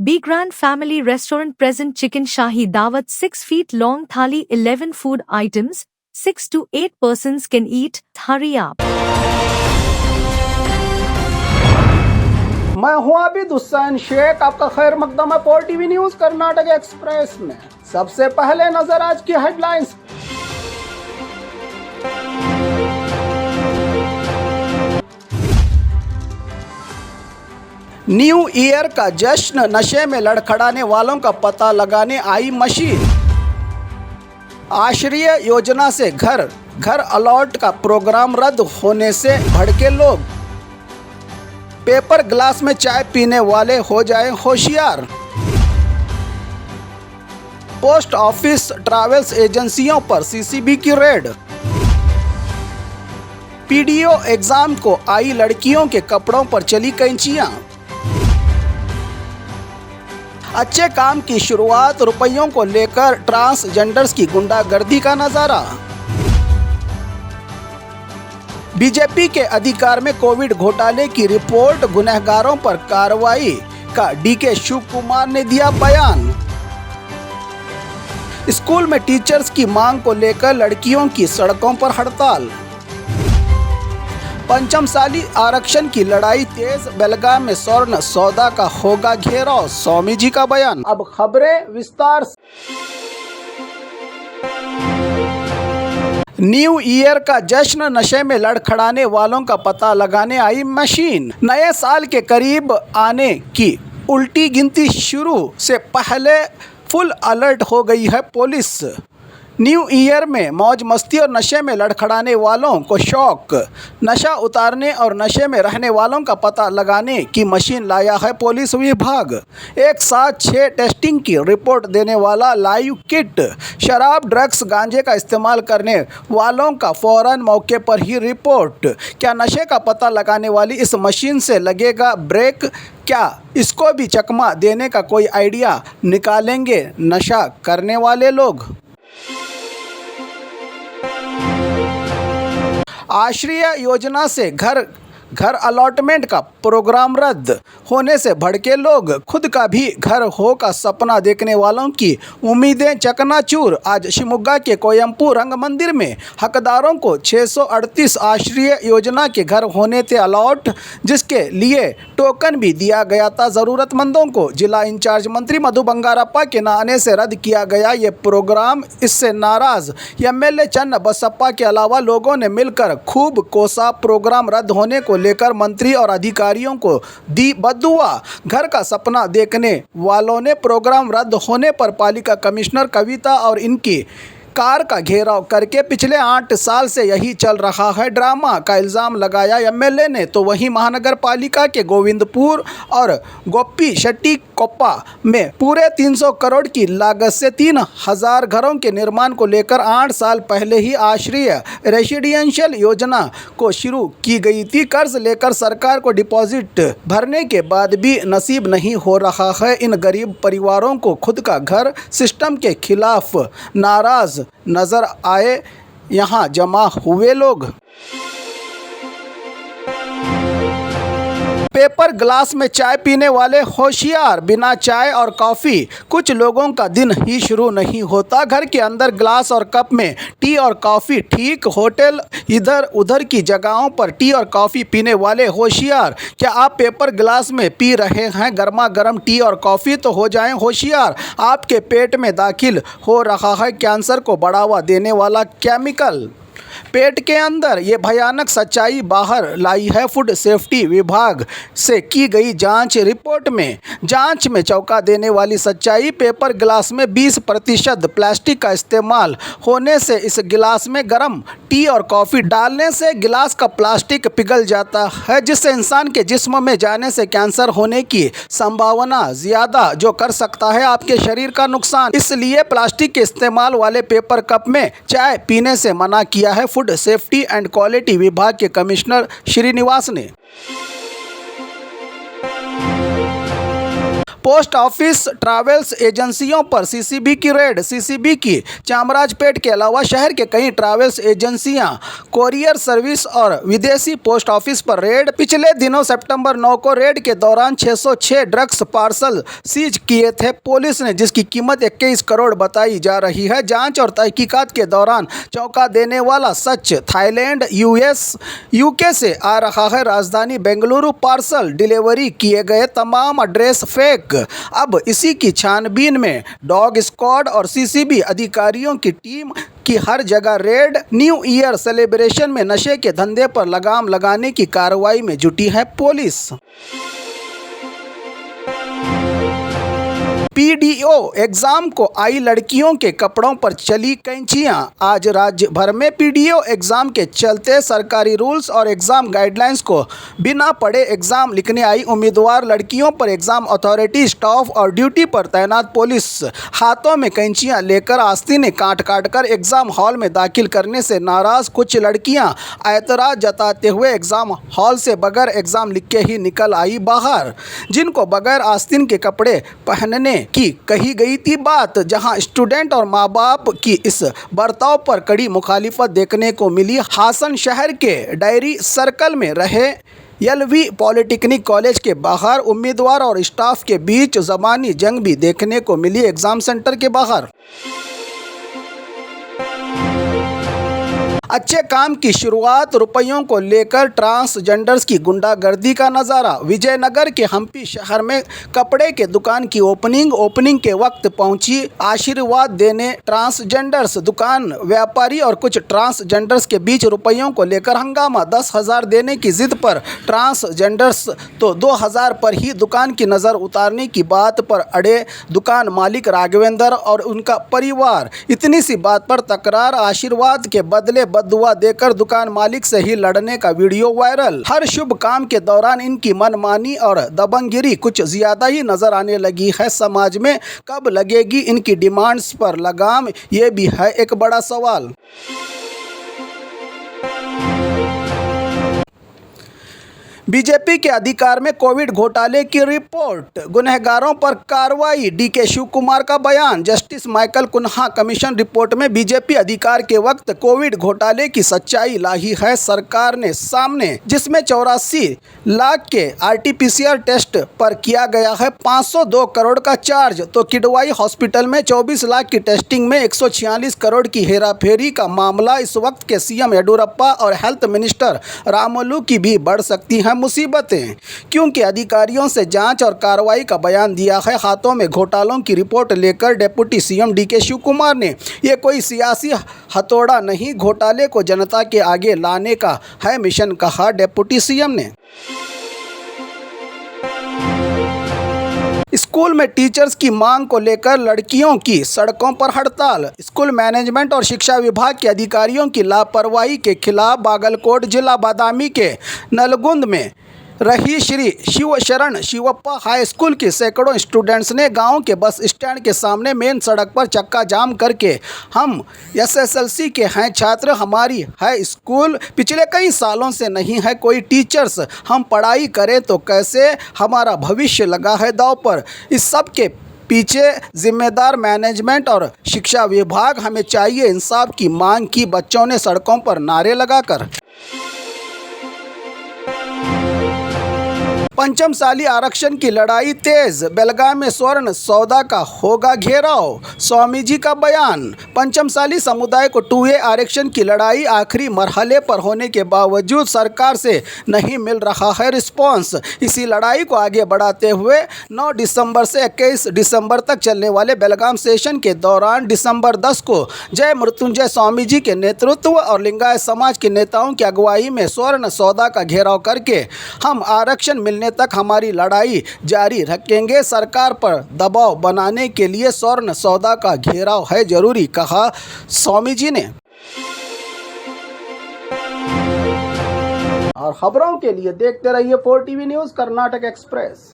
Be Grand Family Restaurant present chicken shahi dawat 6 feet long thali 11 food items, 6 to 8 persons can eat, hurry up. मैं हूं आबिद हुसैन शेख, आपका खैर मकदम है पोर TV news Karnataka express में। सबसे पहले नजर आज की हेडलाइंस। न्यू ईयर का जश्न, नशे में लड़खड़ाने वालों का पता लगाने आई मशीन। आश्रय योजना से घर घर अलॉट का प्रोग्राम रद्द होने से भड़के लोग। पेपर ग्लास में चाय पीने वाले हो जाएं होशियार। पोस्ट ऑफिस ट्रैवल्स एजेंसियों पर सीसीबी की रेड। पीडीओ एग्जाम को आई लड़कियों के कपड़ों पर चली कैंचियां। अच्छे काम की शुरुआत, रुपयों को लेकर ट्रांसजेंडर्स की गुंडागर्दी का नजारा। बीजेपी के अधिकार में कोविड घोटाले की रिपोर्ट, गुनहगारों पर कार्रवाई का डीके शिव कुमार ने दिया बयान। स्कूल में टीचर्स की मांग को लेकर लड़कियों की सड़कों पर हड़ताल। पंचमसाली आरक्षण की लड़ाई तेज, बेलगाम में स्वर्ण सौदा का होगा घेराव, स्वामी जी का बयान। अब खबरें विस्तार से। न्यू ईयर का जश्न, नशे में लड़खड़ाने वालों का पता लगाने आई मशीन। नए साल के करीब आने की उल्टी गिनती शुरू से पहले फुल अलर्ट हो गई है पुलिस। न्यू ईयर में मौज मस्ती और नशे में लड़खड़ाने वालों को शौक, नशा उतारने और नशे में रहने वालों का पता लगाने की मशीन लाया है पुलिस विभाग। एक साथ 6 टेस्टिंग की रिपोर्ट देने वाला लाइव किट, शराब, ड्रग्स, गांजे का इस्तेमाल करने वालों का फौरन मौके पर ही रिपोर्ट। क्या नशे का पता लगाने वाली इस मशीन से लगेगा ब्रेक? क्या इसको भी चकमा देने का कोई आइडिया निकालेंगे नशा करने वाले लोग? आश्रय योजना से घर घर अलॉटमेंट का प्रोग्राम रद्द होने से भड़के लोग। खुद का भी घर हो का सपना देखने वालों की उम्मीदें चकनाचूर। आज शिवमोगा के कोयम्पू रंग मंदिर में हकदारों को 638 आश्रय योजना के घर होने थे अलॉट, जिसके लिए टोकन भी दिया गया था ज़रूरतमंदों को। जिला इंचार्ज मंत्री मधु बंगारप्पा के न आने से रद्द किया गया ये प्रोग्राम। इससे नाराज एमएलए चन्न बसप्पा के अलावा लोगों ने मिलकर खूब कोसा। प्रोग्राम रद्द होने को लेकर मंत्री और अधिकारियों को दी बद्दुआ। घर का सपना देखने वालों ने प्रोग्राम रद्द होने पर पालिका कमिश्नर कविता और इनकी कार का घेराव करके पिछले 8 साल से यही चल रहा है ड्रामा का इल्ज़ाम लगाया एमएलए ने। तो वहीं महानगर पालिका के गोविंदपुर और गोपी शेट्टी कोप्पा में पूरे 300 करोड़ की लागत से 3000 घरों के निर्माण को लेकर 8 साल पहले ही आश्रय रेसिडेंशियल योजना को शुरू की गई थी। कर्ज लेकर सरकार को डिपॉजिट भरने के बाद भी नसीब नहीं हो रहा है इन गरीब परिवारों को खुद का घर। सिस्टम के खिलाफ नाराज नजर आए यहां जमा हुए लोग। पेपर ग्लास में चाय पीने वाले होशियार। बिना चाय और कॉफ़ी कुछ लोगों का दिन ही शुरू नहीं होता। घर के अंदर ग्लास और कप में टी और कॉफ़ी ठीक, होटल इधर उधर की जगहों पर टी और कॉफ़ी पीने वाले होशियार। क्या आप पेपर ग्लास में पी रहे हैं गर्मा गर्म टी और कॉफ़ी? तो हो जाएं होशियार, आपके पेट में दाखिल हो रहा है कैंसर को बढ़ावा देने वाला केमिकल। पेट के अंदर ये भयानक सच्चाई बाहर लाई है फूड सेफ्टी विभाग से की गई जांच रिपोर्ट में। जांच में चौंका देने वाली सच्चाई, पेपर गिलास में 20% प्लास्टिक का इस्तेमाल होने से इस गिलास में गर्म टी और कॉफ़ी डालने से गिलास का प्लास्टिक पिघल जाता है, जिससे इंसान के जिस्म में जाने से कैंसर होने की संभावना ज़्यादा, जो कर सकता है आपके शरीर का नुकसान। इसलिए प्लास्टिक के इस्तेमाल वाले पेपर कप में चाय पीने से मना किया है फूड सेफ्टी एंड क्वालिटी विभाग के कमिश्नर श्रीनिवास ने। पोस्ट ऑफिस ट्रैवल्स एजेंसियों पर सीसीबी की रेड। सीसीबी की चामराजपेट के अलावा शहर के कई ट्रैवल्स एजेंसियां, कोरियर सर्विस और विदेशी पोस्ट ऑफिस पर रेड। पिछले दिनों सितंबर 9 को रेड के दौरान 606 ड्रग्स पार्सल सीज किए थे पुलिस ने, जिसकी कीमत 21 करोड़ बताई जा रही है। जांच और तहकीकात के दौरान चौंका देने वाला सच थाईलैंड, यूके से आ रहा है। राजधानी बेंगलुरु पार्सल डिलीवरी किए गए तमाम एड्रेस फेक। अब इसी की छानबीन में डॉग स्क्वाड और सीसीबी अधिकारियों की टीम की हर जगह रेड। न्यू ईयर सेलिब्रेशन में नशे के धंधे पर लगाम लगाने की कार्रवाई में जुटी है पुलिस। पीडीओ एग्जाम को आई लड़कियों के कपड़ों पर चली कैंचियां। आज राज्य भर में पीडीओ एग्जाम के चलते सरकारी रूल्स और एग्जाम गाइडलाइंस को बिना पढ़े एग्जाम लिखने आई उम्मीदवार लड़कियों पर एग्जाम अथॉरिटी स्टाफ और ड्यूटी पर तैनात पुलिस हाथों में कैंचियां लेकर आस्तीनें काट कर एग्जाम हॉल में दाखिल करने से नाराज कुछ लड़कियां ऐतराज जताते हुए एग्जाम हॉल से बगैर एग्जाम लिखे ही निकल आई बाहर। जिनको बगैर आस्तीन के कपड़े पहनने की कही गई थी बात। जहां स्टूडेंट और मां बाप की इस बर्ताव पर कड़ी मुखालिफत देखने को मिली। हासन शहर के डायरी सर्कल में रहे एलवी पॉलिटेक्निक कॉलेज के बाहर उम्मीदवार और स्टाफ के बीच ज़बानी जंग भी देखने को मिली एग्जाम सेंटर के बाहर। अच्छे काम की शुरुआत, रुपयों को लेकर ट्रांसजेंडर्स की गुंडागर्दी का नज़ारा। विजयनगर के हम्पी शहर में कपड़े के दुकान की ओपनिंग के वक्त पहुंची आशीर्वाद देने ट्रांसजेंडर्स। दुकान व्यापारी और कुछ ट्रांसजेंडर्स के बीच रुपयों को लेकर हंगामा। 10,000 देने की जिद पर ट्रांसजेंडर्स तो 2,000 पर ही दुकान की नज़र उतारने की बात पर अड़े दुकान मालिक राघवेंद्र और उनका परिवार। इतनी सी बात पर तकरार, आशीर्वाद के बदले बददुआ देकर दुकान मालिक से ही लड़ने का वीडियो वायरल। हर शुभ काम के दौरान इनकी मनमानी और दबंगगिरी कुछ ज्यादा ही नजर आने लगी है। समाज में कब लगेगी इनकी डिमांड्स पर लगाम, ये भी है एक बड़ा सवाल। बीजेपी के अधिकार में कोविड घोटाले की रिपोर्ट, गुनहगारों पर कार्रवाई। डीके शिव कुमार का बयान। Justice Michael Cunha commission report में बीजेपी अधिकार के वक्त कोविड घोटाले की सच्चाई लाई है सरकार ने सामने, जिसमें 84 लाख के आरटीपीसीआर टेस्ट पर किया गया है 502 करोड़ का चार्ज। तो किडवाई हॉस्पिटल में 24 लाख की टेस्टिंग में 146 करोड़ की हेराफेरी का मामला। इस वक्त के सीएम येडियुरप्पा और हेल्थ मिनिस्टर रामुलु की भी बढ़ सकती है मुसीबतें, क्योंकि अधिकारियों से जांच और कार्रवाई का बयान दिया है। हाथों में घोटालों की रिपोर्ट लेकर deputy CM DK Shiv Kumar ने, ये कोई सियासी हथौड़ा नहीं, घोटाले को जनता के आगे लाने का है मिशन, कहा डिप्टी सीएम ने। स्कूल में टीचर्स की मांग को लेकर लड़कियों की सड़कों पर हड़ताल। स्कूल मैनेजमेंट और शिक्षा विभाग के अधिकारियों की लापरवाही के खिलाफ बागलकोट जिला बादामी के नलगुंद में रही श्री शिवशरण शिवप्पा हाई स्कूल के सैकड़ों स्टूडेंट्स ने गांव के बस स्टैंड के सामने मेन सड़क पर चक्का जाम करके, हम एसएसएलसी के हैं छात्र, हमारी है स्कूल, पिछले कई सालों से नहीं है कोई टीचर्स, हम पढ़ाई करें तो कैसे, हमारा भविष्य लगा है दांव पर। इस सब के पीछे जिम्मेदार मैनेजमेंट और शिक्षा विभाग, हमें चाहिए इंसाफ की मांग की बच्चों ने सड़कों पर नारे लगाकर। पंचमसाली आरक्षण की लड़ाई तेज, बेलगाम में स्वर्ण सौदा का होगा घेराव। स्वामी जी का बयान। पंचमसाली समुदाय को 2A आरक्षण की लड़ाई आखिरी मरहले पर होने के बावजूद सरकार से नहीं मिल रहा है रिस्पॉन्स। इसी लड़ाई को आगे बढ़ाते हुए 9 दिसंबर से 21 दिसंबर तक चलने वाले बेलगाम सेशन के दौरान दिसंबर 10 को जय मृत्युंजय स्वामी जी के नेतृत्व और लिंगायत समाज के नेताओं की अगुवाई में स्वर्ण सौदा का घेराव करके हम आरक्षण मिलने तक हमारी लड़ाई जारी रखेंगे। सरकार पर दबाव बनाने के लिए स्वर्ण सौदा का घेराव है जरूरी, कहा स्वामी जी ने। और खबरों के लिए देखते रहिए 4TV न्यूज़ कर्नाटक एक्सप्रेस।